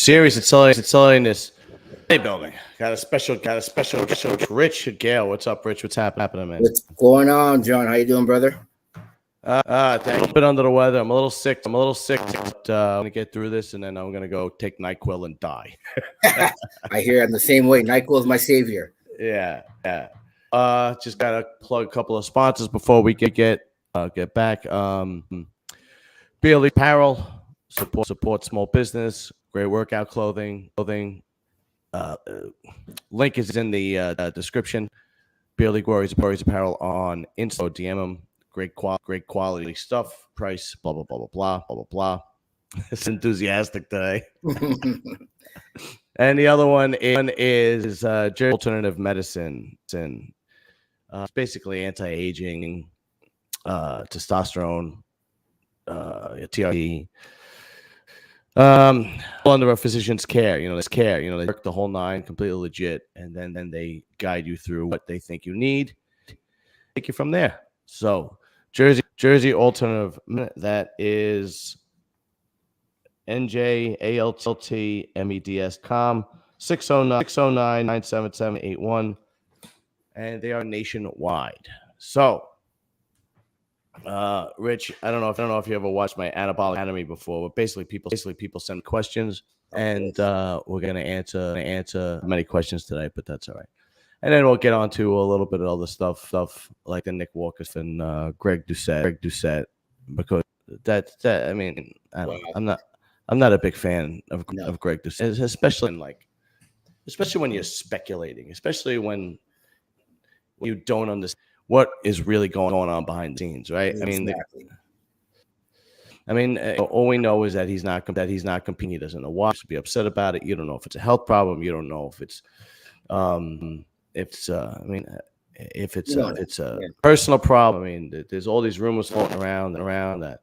Serious and Silliness Bodybuilding. Got a special Rich Gale. What's up, Rich? What's happening, man? What's going on, John? How you doing, brother? Thank you. A bit under the weather. I'm a little sick. But I'm gonna get through this, and then I'm gonna go take NyQuil and die. I hear I'm the same way. NyQuil is my savior. Yeah. Just gotta plug a couple of sponsors before we get back. BLE Apparel support small business. Great workout clothing. Link is in the description. BLE Glory's Apparel on Insta. DM them. Great quality stuff. Price. Blah blah blah blah blah blah blah blah. It's enthusiastic today. And the other one is Jersey Alternative Medicine. It's basically anti-aging, testosterone, TRT. Under a physician's care, they work the whole nine, completely legit, and then they guide you through what they think you need. Take you from there. So Jersey Alternative, that is NJALTMEDS.com 609-977-81, and they are nationwide. So Rich, I don't know if you ever watched my Anabolic Academy before, but basically people send questions, and we're gonna answer many questions today, but that's all right. And then we'll get on to a little bit of other stuff like the Nick Walkers and Greg Doucette, because that I mean, I'm not a big fan of Greg Doucette, especially when you're speculating, especially when you don't understand what is really going on behind the scenes, right? Exactly. All we know is that he's not competing. He doesn't know why. To be upset about it. You don't know if it's a health problem. You don't know if it's if it's a personal problem. There's all these rumors floating around that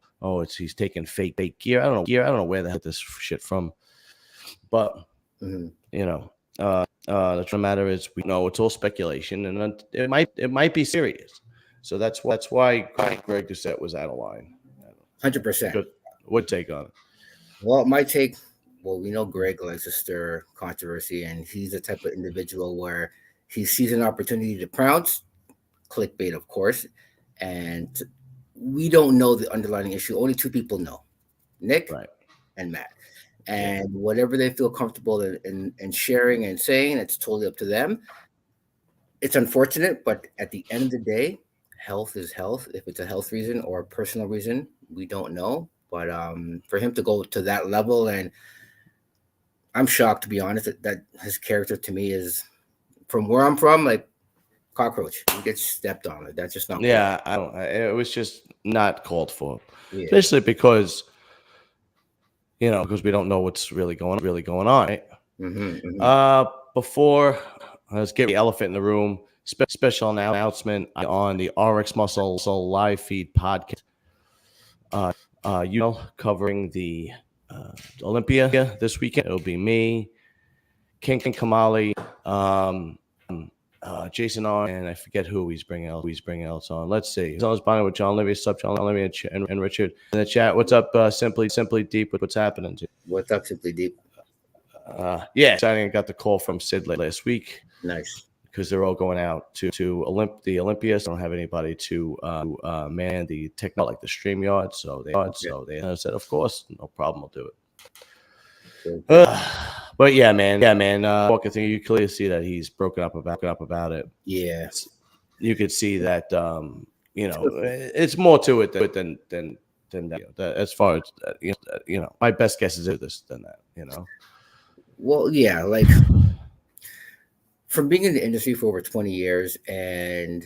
he's taking fake gear. I don't know where the heck this shit from, but the truth of the matter is we know it's all speculation, and it might be serious. So that's why Greg Doucette was out of line. 100%. What take on it? Well, my take. Well, we know Greg likes to stir controversy, and he's the type of individual where he sees an opportunity to pounce, clickbait, of course, and we don't know the underlying issue. Only two people know, Nick and Matt. And whatever they feel comfortable in sharing and saying, it's totally up to them. It's unfortunate, but at the end of the day, health is health. If it's a health reason or a personal reason, we don't know. But for him to go to that level, and I'm shocked, to be honest, that his character to me is, from where I'm from, like cockroach. He gets stepped on. That's just not. Yeah, it was just not called for, especially because we don't know what's really going on. Right? Before, let's get the elephant in the room. Special announcement on the RX Muscle live feed podcast. Covering the Olympia this weekend. It'll be me, King Kamali, Jason on, and I forget who he's bringing else on. Let's see. He's on his body with John Livia, John Livia, and Richard in the chat. What's up, Simply Deep? What's happening? What's up, Simply Deep? I got the call from Sid last week. Nice. Because they're all going out to the Olympia. So I don't have anybody to man the technology, like the StreamYard. So they said, of course, no problem, I'll do it. But yeah, man. Walking through, you clearly see that he's broken up about it. Yeah, you could see that. It's more to it than that. As far as my best guess is this than that. Well, yeah, like from being in the industry for over 20 years and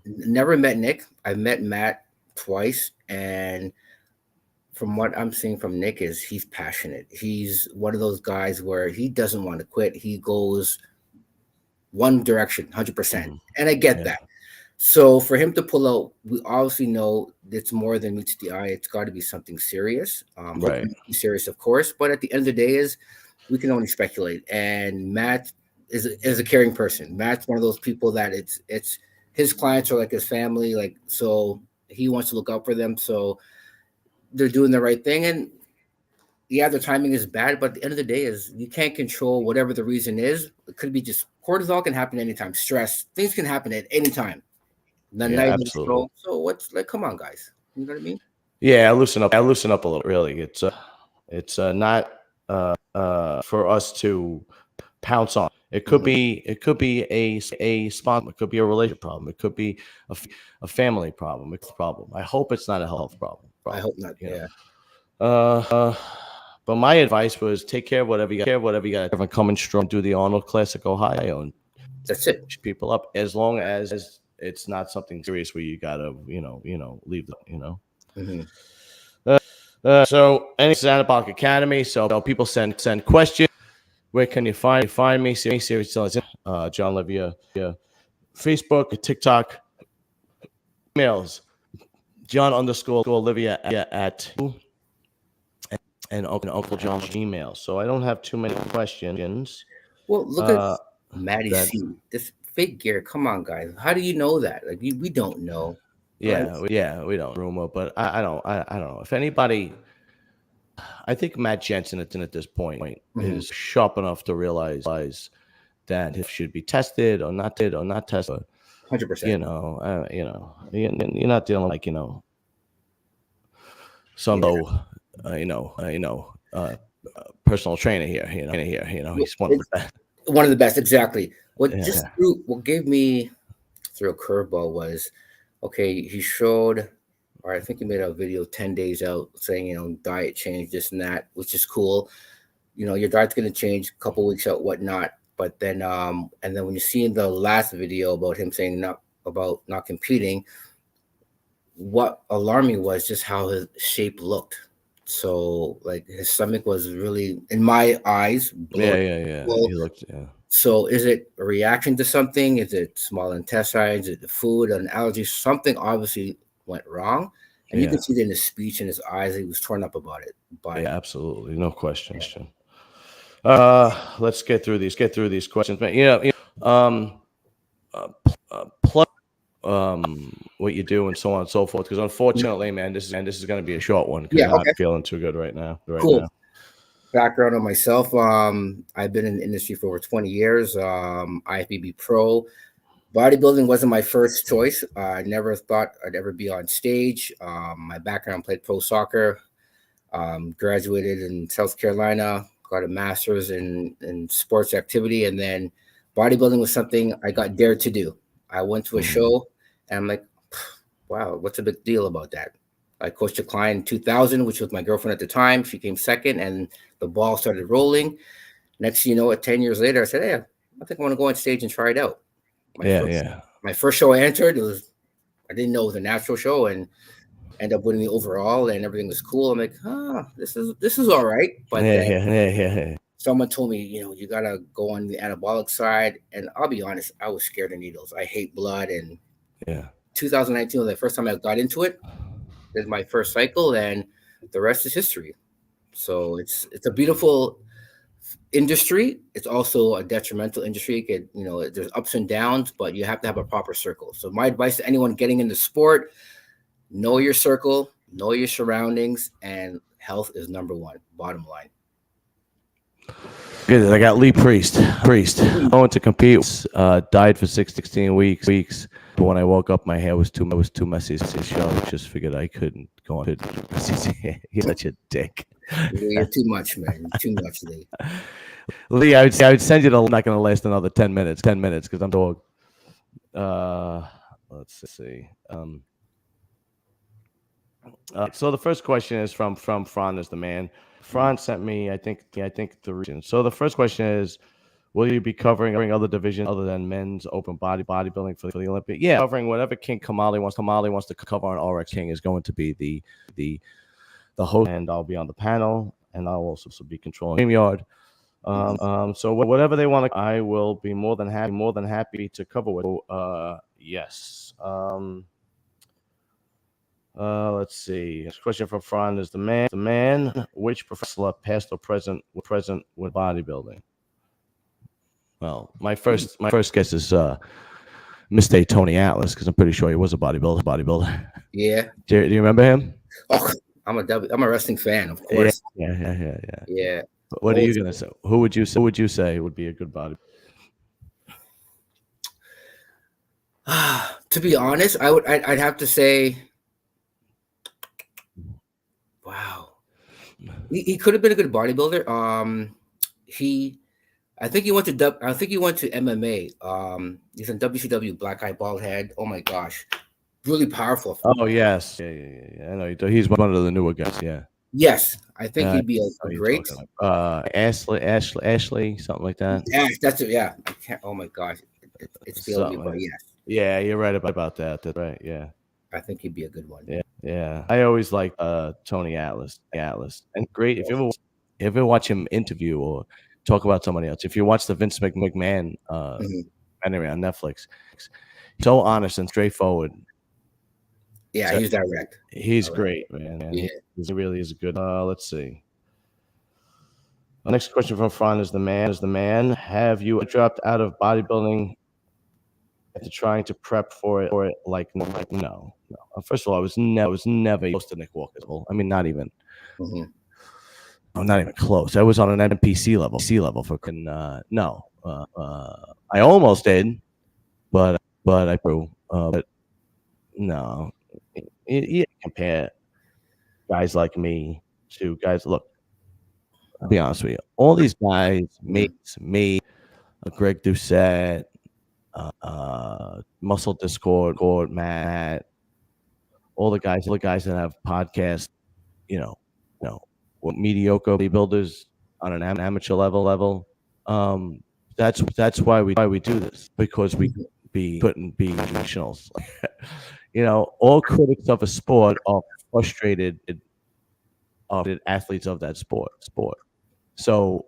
never met Nick. I've met Matt twice, and from what I'm seeing from Nick is he's passionate. He's one of those guys where he doesn't want to quit. He goes one direction, 100%. And I get that. So for him to pull out, we obviously know it's more than meets the eye. It's got to be something serious. Right. Serious, of course. But at the end of the day we can only speculate. And Matt is a caring person. Matt's one of those people that it's his clients are like his family. Like, so he wants to look out for them. So they're doing the right thing. And yeah, the timing is bad, but at the end of the day is you can't control whatever the reason is. It could be just cortisol can happen anytime. Stress, things can happen at any time. The Yeah, night is absolutely. slow. So what's like, come on, guys. You know what I mean? Yeah, I loosen up. I loosen up a little. Really, it's not for us to pounce on. It could be a sponsor. It could be a relationship problem. It could be a family problem. It's a problem. I hope it's not a health problem. I hope not. You Yeah. know. But my advice was take care of whatever you got. Everyone coming strong. Do the Arnold Classic Ohio and That's it. people up as long as it's not something serious where you gotta leave the Mm-hmm. So any Anabolic Academy. So people send questions. Where can you find me? Serious and Silliness. John Livia, Facebook, TikTok, emails. John_Livia at and Uncle John's email. So I don't have too many questions. Well, look at Maddie C. This fake gear. Come on, guys. How do you know that? Like we don't know. Yeah, we don't rumor, but I don't know if anybody. I think Matt Jensen at this point is sharp enough to realize that it should be tested or not tested. 100%. You're not dealing like some personal trainer here. He's one of the best. One of the best, exactly. What gave me through a curveball was, okay, he showed, or I think he made a video 10 days out saying, diet change, this and that, which is cool. Your diet's going to change a couple weeks out, whatnot. But then, and then when you see in the last video about him saying not competing, what alarmed me was just how his shape looked. So like his stomach was really, in my eyes, yeah. He looked, So is it a reaction to something? Is it small intestines? Is it the food, an allergy? Something obviously went wrong. And you can see it in his speech and his eyes. He was torn up about it. But yeah, absolutely. No question. Let's get through these questions. Man, plug what you do and so on and so forth. Because unfortunately, man, this is going to be a short one. Because I'm not feeling too good right now. Cool. Background on myself. I've been in the industry for over 20 years. IFBB Pro. Bodybuilding wasn't my first choice. I never thought I'd ever be on stage. My background, played pro soccer. Graduated in South Carolina. Got a master's in sports activity. And then bodybuilding was something I got dared to do. I went to a show and I'm like, wow, what's a big deal about that? I coached a client in 2000, which was my girlfriend at the time. She came second and the ball started rolling. Next thing you know, 10 years later, I said, hey, I think I want to go on stage and try it out. My first show I entered, I didn't know it was a natural show and ended up winning the overall and everything was cool. I'm like, this is all right. But someone told me, you got to go on the anabolic side. And I'll be honest, I was scared of needles. I hate blood. And 2019 was the first time I got into it. This is my first cycle and the rest is history. So it's a beautiful industry. It's also a detrimental industry. There's ups and downs, but you have to have a proper circle. So my advice to anyone getting into sport, know your circle, know your surroundings, and health is number one, bottom line. Good. I got Lee Priest going to compete. Died for 16 weeks. But when I woke up, my hair was too messy to show. Just figured I couldn't go on. He's such a dick. You're too much, man. Too much, Lee. Lee, I would send you the. Not going to last another 10 minutes because I'm dog. Let's see. So the first question is from Fran is the man. Fran sent me, I think the region. So the first question is, will you be covering other divisions other than men's open bodybuilding for the Olympia? Yeah, covering whatever King Kamali wants to cover on RX King is going to be the host, and I'll be on the panel, and I'll also be controlling StreamYard. So whatever they want, I will be more than happy to cover with. Yes. Let's see. Next question from Fran is the man. Which professor, past or present with bodybuilding? Well, my first guess is Mr. Tony Atlas because I'm pretty sure he was a bodybuilder. Yeah. Do you remember him? Oh, I'm a wrestling fan, of course. Yeah. What are Old you gonna say? Who would you say would be a good body? To be honest, I'd have to say, wow, he could have been a good bodybuilder. He I think he went to MMA. He's in WCW, black eye, bald head. Oh my gosh, really powerful. Oh yes, yeah. I know he's one of the newer guys. Yeah. Yes, I think I he'd be know a you're great. talking about. Ashley, something like that. Yeah, that's it. Yeah, I can't. Oh my gosh, it's failing me, but Something. yes, Yeah, you're right about that. That's right. Yeah. I think he'd be a good one. Yeah. I always like Tony Atlas, and great if you ever watch him interview or talk about somebody else. If you watch the Vince McMahon Mhm. anyway on Netflix, so honest and straightforward. Yeah, So he's direct. he's great, man. Yeah. He really is a good. Let's see. Next question from Fran is the man. Have you dropped out of bodybuilding after trying to prep for it? Like no. First of all, I was never close to Nick Walker's level. I mean, not even. Mhm. Oh, not even close. I was on an NPC level for no. I almost did, but I grew. But no, you compare guys like me to guys. Look, I'll be honest with you. All these guys, me, Greg Doucette, Muscle Discord, Matt, all the guys that have podcasts, you know, what mediocre bodybuilders on an amateur level. That's why we do this, because we couldn't be professionals. All critics of a sport are frustrated athletes of that sport. So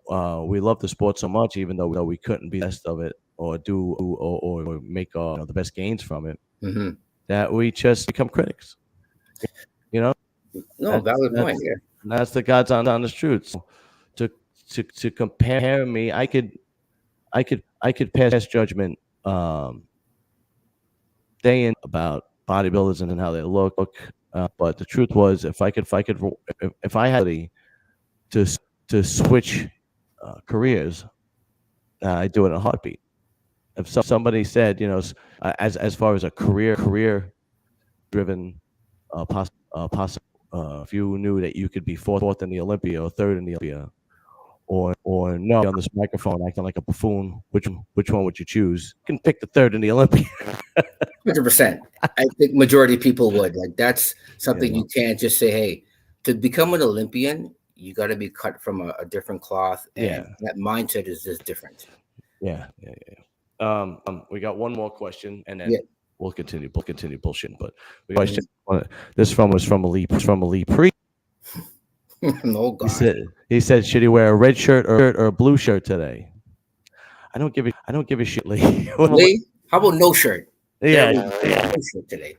we love the sport so much, even though we couldn't be the best of it or do or make the best gains from it, Mhm. that we just become critics. No, valid point. Yeah. That's the God's honest truth. So to compare me, I could pass judgment day in about bodybuilders and how they look. But the truth was, if I had to switch careers, I do it in a heartbeat. If somebody said, as far as a career driven possible, if you knew that you could be fourth in the Olympia or third in the Olympia, or no on this microphone acting like a buffoon, which one would you choose? You can pick the third in the Olympia. 100%. I think majority of people would. Like, that's something you can't just say, hey, to become an Olympian, you got to be cut from a different cloth, and that mindset is just different. Yeah. We got one more question, and then we'll continue bullshitting. But we question. This was from a Lee Pre. Oh God. He said, should he wear a red shirt or a blue shirt today? I don't give a shit, Lee. Lee, how about no shirt? Yeah. No shirt today.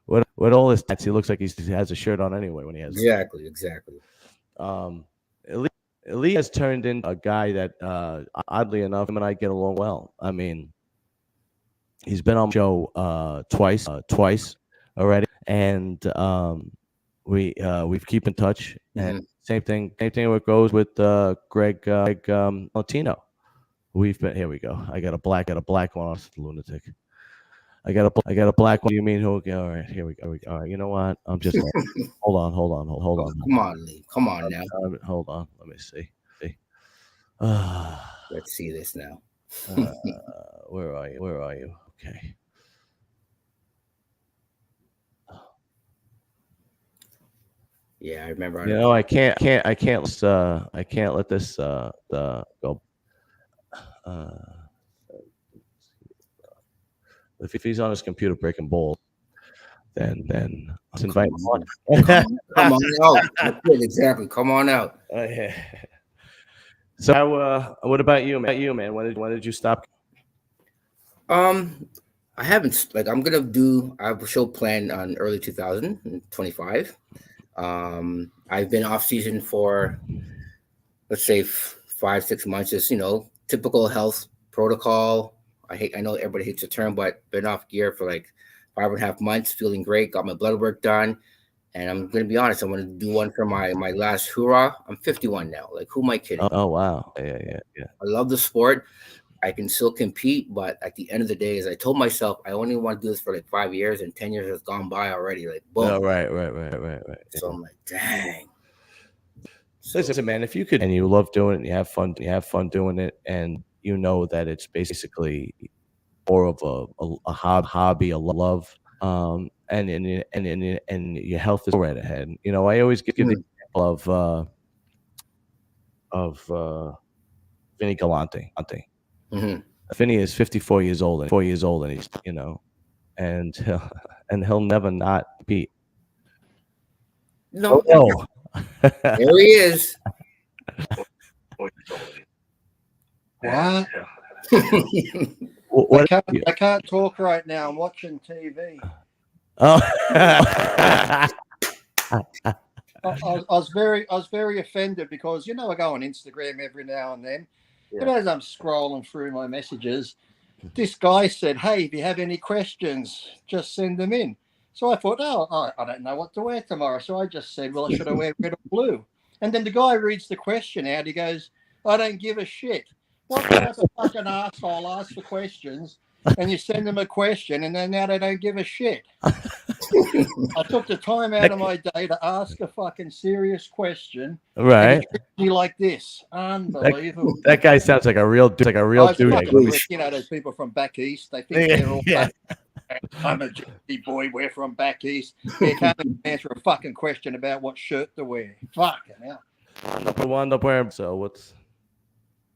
With all his stats, he looks like he has a shirt on anyway when he has. Exactly. Lee has turned into a guy that, oddly enough, him and I get along well. I mean, he's been on the show twice already, and we keep in touch. And same thing goes with Greg Latino. Here we go. I got a black one. Lunatic. I got a black one. You mean who? All right, here we go. All right, you know what? I'm just hold on. Come on, Lee. Come on now. Hold on. Let me see. Let's see this now. Where are you? Okay. Yeah, I remember. I can't let this go. If he's on his computer breaking balls, then let's invite him on. Come on out. Exactly. Come on out. So, what about you, man? When did you stop? I haven't. I have a show planned on early 2025. I've been off season for, let's say, 5-6 months. Just typical health protocol. I know everybody hates the term, but been off gear for like 5.5 months, feeling great. Got my blood work done, And I'm gonna be honest, I want to do one for my last hurrah. I'm 51 now. Like, who am I kidding? Oh wow. Yeah. I love the sport. I can still compete, but at the end of the day, as I told myself, I only want to do this for like 5 years, and 10 years has gone by already. Like, boom. Oh, right. So I'm like, dang. So, Listen, man, if you could, and you love doing it, and you have fun doing it, and you know that it's basically more of a hobby, a love, and your health is right ahead. You know, I always give the example of Vinny Galante. mm-hmm. Vinny is 54 years old, and he's, you know, and he'll never not beat. No, Oh, there he is. What? what? I can't talk right now. I'm watching TV. Oh. I was very offended because, you know, I go on Instagram every now and then. Yeah. But as I'm scrolling through my messages, this guy said, "Hey, if you have any questions, just send them in." So I thought, oh, I don't know what to wear tomorrow. So I just said, well, should I wear red or blue? And then the guy reads the question out. He goes, "I don't give a shit." What type of fucking asshole asks for questions and you send them a question and then now they don't give a shit? I took the time out of my day to ask a fucking serious question. Right. And he treats me like this. Unbelievable. That guy sounds like a real dude. You know, those people from back east, they think they're all I'm a gypsy boy, we're from back east. You can't answer a fucking question about what shirt to wear. Fucking hell. I wound up wearing. So what's?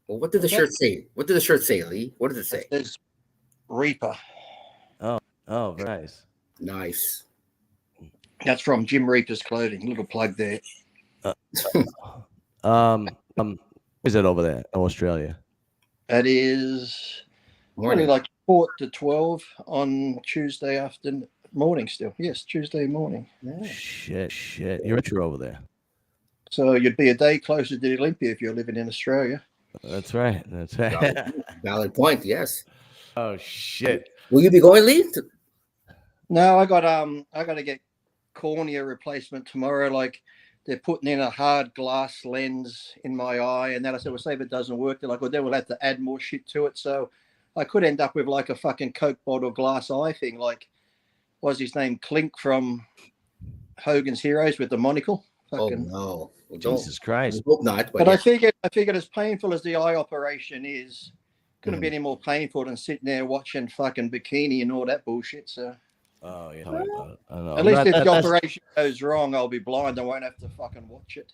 Well, what did the shirt say? What did the shirt say, Lee? What did it say? It says Reaper. Oh, very nice. Nice. That's from Jim Reaper's Clothing. Little plug there. Is it over there, Australia? That is Morning. like 4 to 12 on Tuesday afternoon. Morning still. Yes, Tuesday morning. Yeah. Shit. You're over there. So you'd be a day closer to the Olympia if you're living in Australia. That's right. Valid point. Yes. Oh shit. Will you be going, Lee? No, I got to get cornea replacement tomorrow. Like they're putting in a hard glass lens in my eye, and then I said, well, say if it doesn't work, they're like, well, then we'll have to add more shit to it. So I could end up with like a fucking Coke bottle glass eye thing. Like, what's his name? Clink from Hogan's Heroes with the monocle. Fucking, oh no. Well, Jesus Christ. Hope not. But I figured as painful as the eye operation is, couldn't be any more painful than sitting there watching fucking Bikini and all that bullshit. So. Oh yeah. I know. At least if the operation goes wrong, I'll be blind. I won't have to fucking watch it.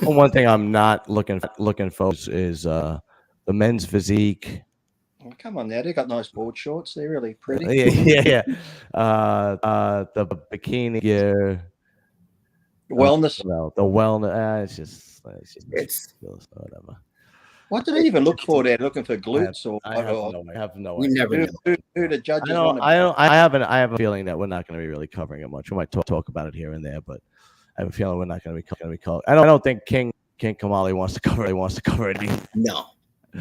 Well, one thing I'm not looking for is the men's physique. Oh, come on now, they got nice board shorts. They're really pretty. Yeah. The bikini gear. Wellness. The wellness. It's just whatever. What do they even look for there? Looking for glutes I have no We idea. never know. Who the judges I have a feeling that we're not going to be really covering it much. We might talk about it here and there, but I have a feeling we're not going to be covering. I don't think King Kamali wants to cover it either. No.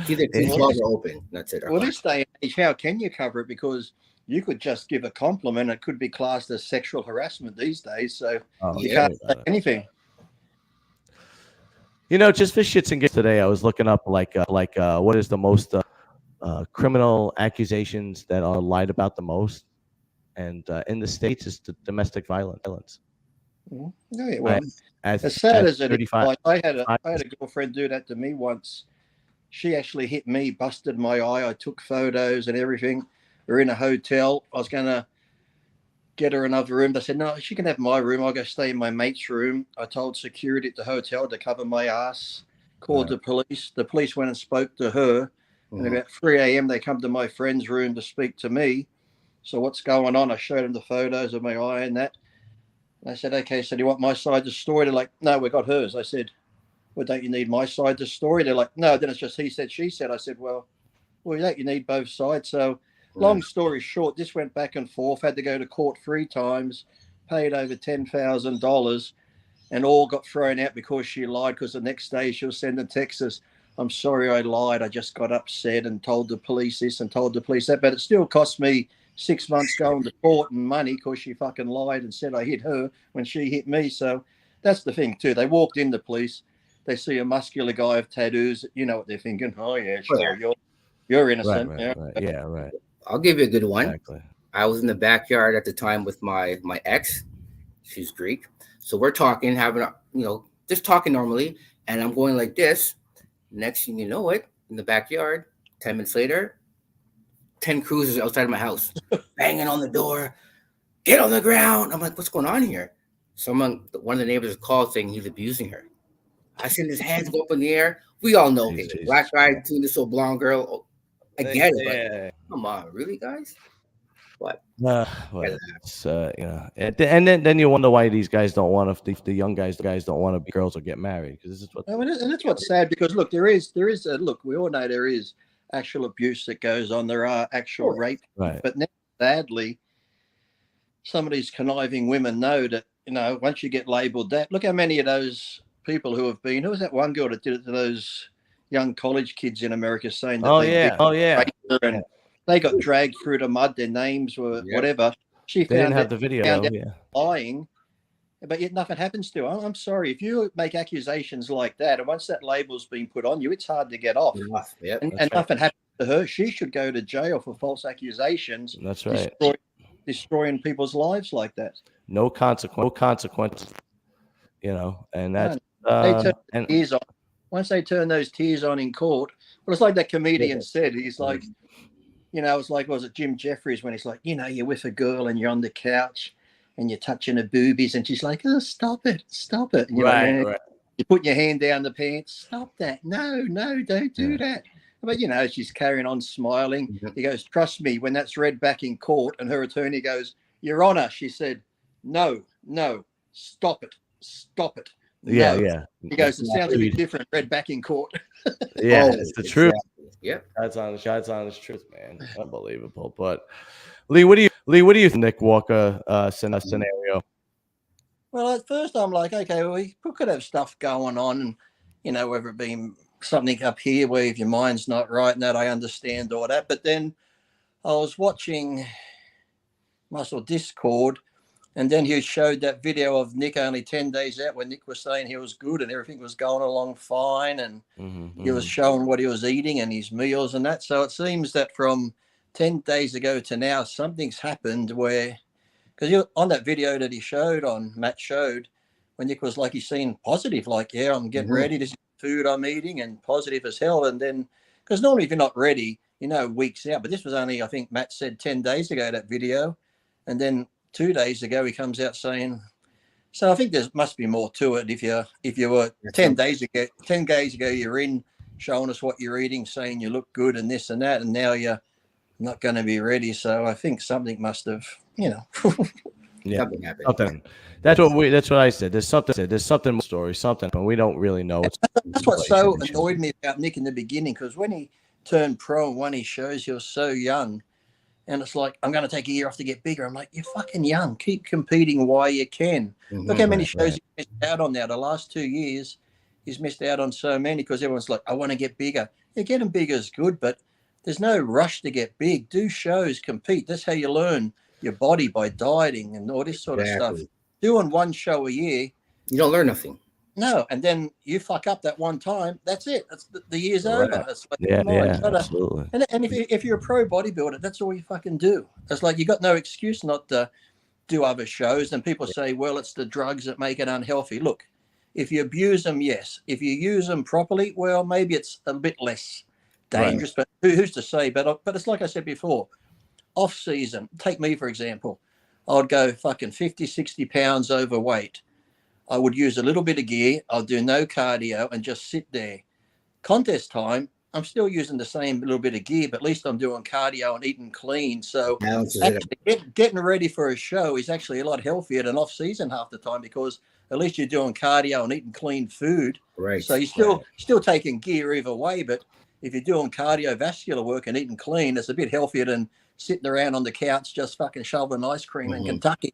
Either team are open. That's it. Well, this day and age, how can you cover it? Because you could just give a compliment. It could be classed as sexual harassment these days. So you can't say anything. You know, just for shits and gigs today, I was looking up like what is the most criminal accusations that are lied about the most, and in the States is the domestic violence. Oh, yeah, well, as sad as it is, like I had a girlfriend do that to me once. She actually hit me, busted my eye. I took photos and everything. We're in a hotel. I was gonna get her another room. They said, no, she can have my room. I'll go stay in my mate's room. I told security at the hotel to cover my ass, called the police. The police went and spoke to her. And about 3 a.m., they come to my friend's room to speak to me. So what's going on? I showed them the photos of my eye and that. And I said, okay, so do you want my side of the story? They're like, no, we got hers. I said, well, don't you need my side of the story? They're like, no, then it's just he said, she said. I said, well, you need both sides. So long story short, this went back and forth, had to go to court 3 times, paid over $10,000, and all got thrown out because she lied, because the next day she'll send a text says, I'm sorry I lied. I just got upset and told the police this and told the police that. But it still cost me 6 months going to court and money because she fucking lied and said I hit her when she hit me. So that's the thing too. They walked in the police, they see a muscular guy with tattoos. You know what they're thinking? Oh yeah, sure, you're innocent. Right. I'll give you a good one. Exactly. I was in the backyard at the time with my ex. She's Greek, so we're talking, having just talking normally, and I'm going like this. Next thing you know it, in the backyard, 10 minutes later, 10 cruisers outside of my house, banging on the door, get on the ground. I'm like, what's going on here? One of the neighbors called saying he's abusing her. I seen his hands go up in the air. We all know, okay, black guy doing this old blonde girl. I get it, but come on, really, guys? What? It's, and then you wonder why these guys don't want to. The young guys don't want to be girls or get married, because this is what. And that's what's sad, because look, there is look. We all know there is actual abuse that goes on. There are actual rape, right? But now, sadly, some of these conniving women know that once you get labelled that. Look how many of those people who have been. Who was that one girl that did it to those young college kids in America, saying that and they got dragged through the mud. Their names were whatever. They didn't have the video. Lying, but yet nothing happens to her. I'm sorry, if you make accusations like that, and once that label's been put on you, it's hard to get off. And nothing happens to her. She should go to jail for false accusations. That's right. Destroying people's lives like that. No consequences. And that's tears on. Once they turn those tears on in court, well, it's like that comedian said. He's like, it's like, was it Jim Jeffries when he's like, you're with a girl and you're on the couch and you're touching her boobies, and she's like, oh, stop it. And right. You put your hand down the pants. Stop that. No, don't do that. But, she's carrying on smiling. Mm-hmm. He goes, trust me, when that's read back in court, and her attorney goes, Your Honor, she said, no, stop it. Yeah. He goes, it sounds a bit different read back in court. It's the truth. Yeah. God's honest truth, man. Unbelievable. But Lee, what do you think Nick Walker scenario? Well, at first I'm like, okay, well, we could have stuff going on, and whether it be something up here where if your mind's not right and that, I understand all that. But then I was watching Muscle Discord, and then he showed that video of Nick only 10 days out, when Nick was saying he was good and everything was going along fine, and he was showing what he was eating and his meals and that. So it seems that from 10 days ago to now, something's happened where, because on that video that he showed Matt showed, when Nick was like, he's seen positive, like, yeah, I'm getting ready, this is food I'm eating, and positive as hell. And then, because normally if you're not ready, weeks out, but this was only, I think Matt said 10 days ago, that video. And then 2 days ago, he comes out saying, so I think there must be more to it. If you were 10 days ago, you're in showing us what you're eating, saying you look good and this and that, and now you're not going to be ready. So I think something must have, something happened. Something. That's what I said. There's something more story, something, but we don't really know. That's what so annoyed me about Nick in the beginning, because when he turned pro and won his shows, he was so young. And it's like, I'm going to take a year off to get bigger. I'm like, you're fucking young. Keep competing while you can. Look how many shows he's missed out on now. The last 2 years, he's missed out on so many, because everyone's like, I want to get bigger. Yeah, getting bigger is good, but there's no rush to get big. Do shows, compete. That's how you learn your body, by dieting and all this sort of stuff. Doing one show a year, you don't learn nothing. No, and then you fuck up that one time. That's it. That's the year's over. It's like, absolutely. And if you're a pro bodybuilder, that's all you fucking do. It's like you got no excuse not to do other shows. And people say, well, it's the drugs that make it unhealthy. Look, if you abuse them, yes. If you use them properly, well, maybe it's a bit less dangerous. But who's to say? But it's like I said before, off season. Take me for example. I would go fucking 50, 60 pounds overweight. I would use a little bit of gear. I'll do no cardio and just sit there. Contest time, I'm still using the same little bit of gear, but at least I'm doing cardio and eating clean. So getting ready for a show is actually a lot healthier than off season half the time, because at least you're doing cardio and eating clean food. Right. So you're still taking gear either way, but if you're doing cardiovascular work and eating clean, it's a bit healthier than sitting around on the couch just fucking shoveling ice cream in Kentucky.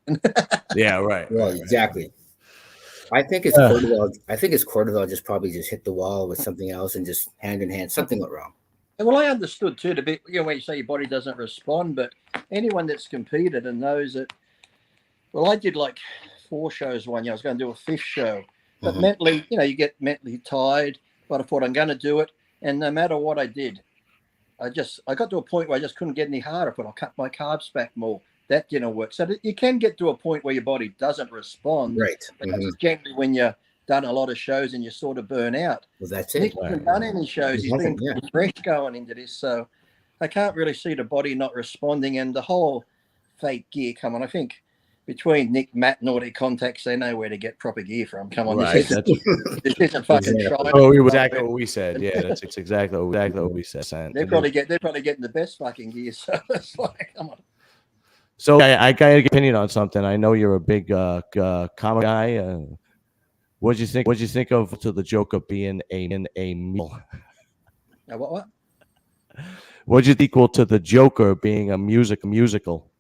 Yeah, right. Well, exactly. I think it's Cordovelle. I think it's Cordovelle just probably just hit the wall with something else, and just hand in hand, something went wrong. Well, I understood too, when you say your body doesn't respond, but anyone that's competed and knows that, well, I did like 4 shows one year. I was going to do a 5th show, but mentally, you get mentally tired, but I thought I'm going to do it. And no matter what I did, I got to a point where I just couldn't get any harder. I thought I'll cut my carbs back more. That didn't work. So you can get to a point where your body doesn't respond. Right. But that's generally when you've done a lot of shows and you sort of burn out. Well, that's it. Nick hasn't done any shows. He's been fresh going into this. So I can't really see the body not responding, and the whole fake gear. Come on, I think between Nick, Matt, and all their contacts, they know where to get proper gear from. Come on, Right. this isn't fucking China. Oh, exactly what we said. Yeah, that's exactly what we said. They're probably getting the best fucking gear. So it's like, come on. So I got your opinion on something. I know you're a big comic guy. What'd you think? What'd you think of to the joke of being a meal? What? What'd you think equal to the Joker being a musical?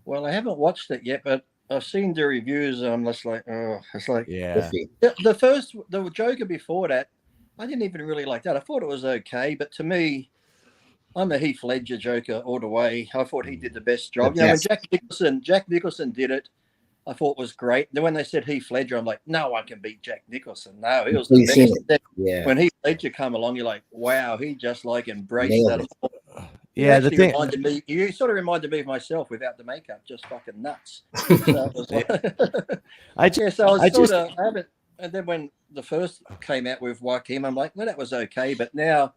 Well, I haven't watched it yet, but I've seen the reviews, and I'm just like, oh, it's like, yeah. The Joker before that, I didn't even really like that. I thought it was okay, but to me, I'm a Heath Ledger Joker all the way. I thought he did the best job. When Jack Nicholson did it, I thought was great. Then when they said Heath Ledger, I'm like, no one can beat Jack Nicholson. No, he was the best. When Heath Ledger come along, you're like, wow, he just like embraced that. Yeah, the thing you sort of reminded me of myself without the makeup, just fucking nuts. So I haven't. And then when the first came out with Joaquin, I'm like, well, that was okay. But now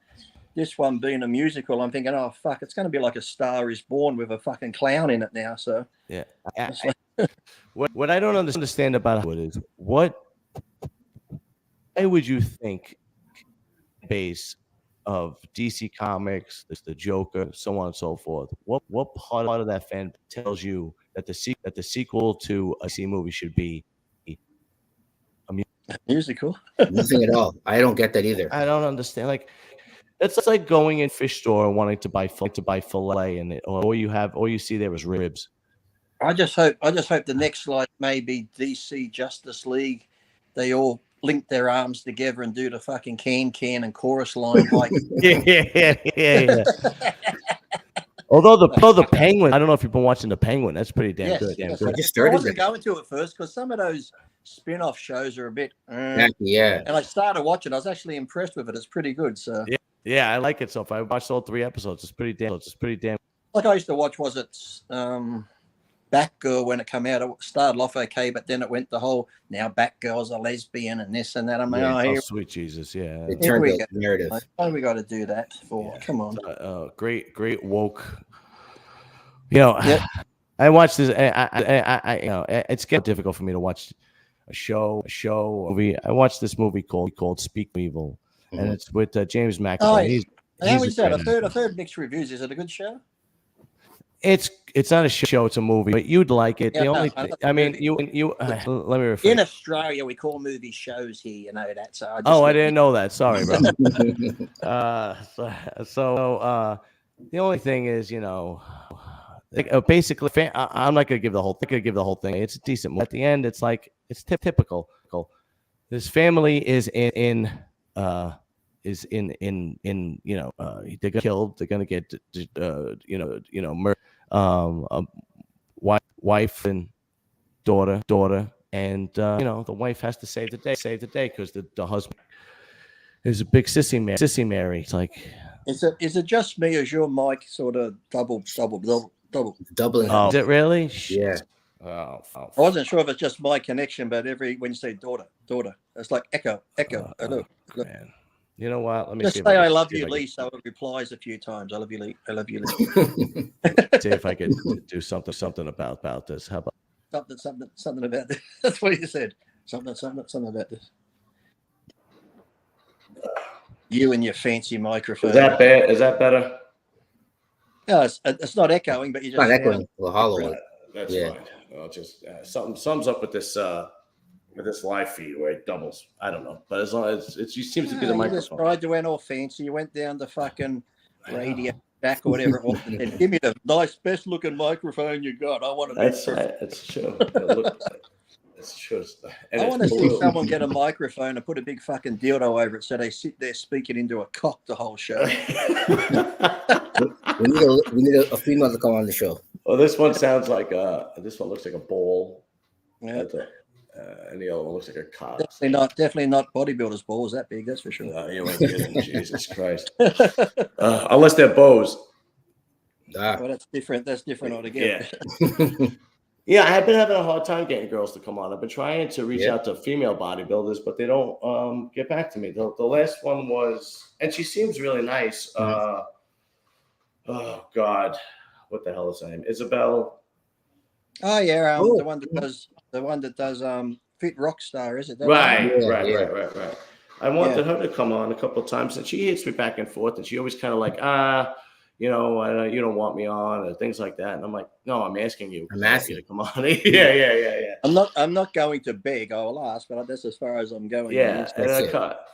this one being a musical, I'm thinking, oh fuck, it's going to be like A Star Is Born with a fucking clown in it now. So yeah. What I don't understand about it is why would you think base of DC Comics, the Joker, so on and so forth? What part of that fan tells you that the sequel to a DC movie should be a musical? Nothing at all. I don't get that either. I don't understand. Like it's like going in fish store and wanting to buy fillet, and all you see there is ribs. I just hope the next maybe DC Justice League, they all link their arms together and do the fucking can and chorus line like yeah. Although the Penguin, I don't know if you've been watching the Penguin. That's pretty damn good. Yes. I wasn't going to at first because some of those spin-off shows are a bit yeah. And I started watching. I was actually impressed with it. It's pretty good. So yeah, I like it so far. I watched all 3 episodes. It's pretty damn. Like I used to watch. Was it Batgirl when it came out? It started off okay, but then it went the whole now Batgirl's a lesbian and this and that. I'm like, sweet Jesus, yeah. It turned the narrative. Why we got to do that for? Yeah. Come on. Great woke. I watched this. I it's getting difficult for me to watch a show, movie. I watched this movie called Speak Evil, and it's with James McAvoy. I've heard mixed reviews. Is it a good show? It's not a show, it's a movie, but you'd like it. Let me rephrase. In Australia, we call movies shows here, you know that. So I didn't know that. Sorry, bro. The only thing is, basically, I'm not gonna give the whole thing. It's a decent movie. At the end, it's like it's typical. This family is in they're killed. They're gonna get murdered. Wife and daughter, and the wife has to save the day because the husband is a big sissy Mary. It's like, is it just me, or is your mic sort of doubling? Oh, is it really? Yeah. Oh. I wasn't sure if it's just my connection, but when you say daughter, it's like echo. Hello. Man. You know what? Let me just see. Say I love you, Lee. So it replies a few times. I love you, Lee. I love you, Lee. See if I can do something about this. How about something about this? That's what you said. Something about this. You and your fancy microphone. Is that bad? Is that better? No, it's not echoing, but you just not echoing. Well, hollow. That's fine. Well, just something sums up with this live feed where it doubles. I don't know, but as long as it seems to be the microphone. You just tried to went all fancy. You went down the fucking Radio Shack or whatever it was, and give me the nice, best looking microphone you got. I want to. That's true. It's true. I want to see someone get a microphone and put a big fucking dildo over it so they sit there speaking into a cock the whole show. we need a female to come on the show. Well, this one sounds like this one looks like a bowl. Yeah. And the other one looks like a cock. Definitely not bodybuilders' balls that big, that's for sure. You ain't kidding. Jesus Christ. Unless they're bows. Well, that's different. That's different altogether. Yeah. Yeah, I have been having a hard time getting girls to come on. I've been trying to reach out to female bodybuilders, but they don't get back to me. The last one was, and she seems really nice. Oh God, what the hell is her name? Isabel. Oh yeah, the one that does Fit Rockstar, is it? Right. I wanted her to come on a couple of times, and she hits me back and forth, and she always kind of like, you don't want me on, or things like that. And I'm like, no, I'm asking you. I'm asking you to come on. Yeah. I'm not going to beg. I will ask, but that's as far as I'm going. Yeah,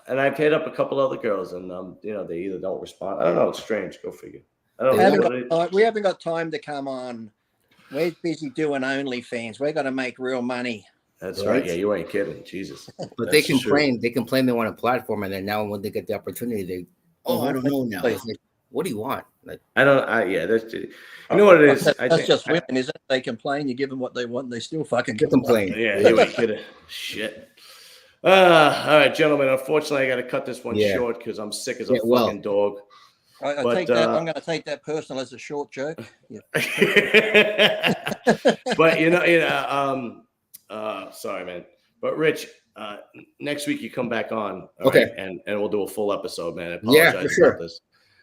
and I've hit up a couple other girls, and they either don't respond. I don't know. It's strange. Go figure. I don't know. We haven't got time to come on. We're busy doing OnlyFans. We're going to make real money. That's right. Yeah, you ain't kidding. Jesus. But they complain. They complain they want a platform, and then now when they get the opportunity, they I don't know now. It's like, what do you want? Like, that's you know what it is. That's just women, isn't it? They complain. You give them what they want, and they still fucking complain. Yeah, you ain't kidding. Shit. All right, gentlemen. Unfortunately, I got to cut this one short because I'm sick as a fucking dog. I'm going to take that personal as a short joke. Yeah. But sorry, man. But Rich, next week you come back on, okay? Right? And we'll do a full episode, man. I apologize for sure. about this.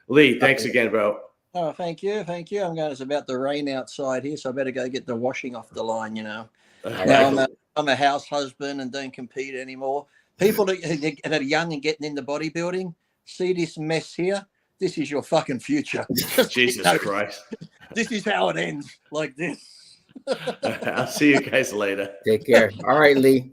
Lee, thanks again, bro. Oh, thank you. It's about to rain outside here, so I better go get the washing off the line. Now I'm a house husband and don't compete anymore. People that are young and getting into bodybuilding, see this mess here. This is your fucking future. Jesus Christ. This is how it ends, like this. I'll see you guys later. Take care. All right, Lee.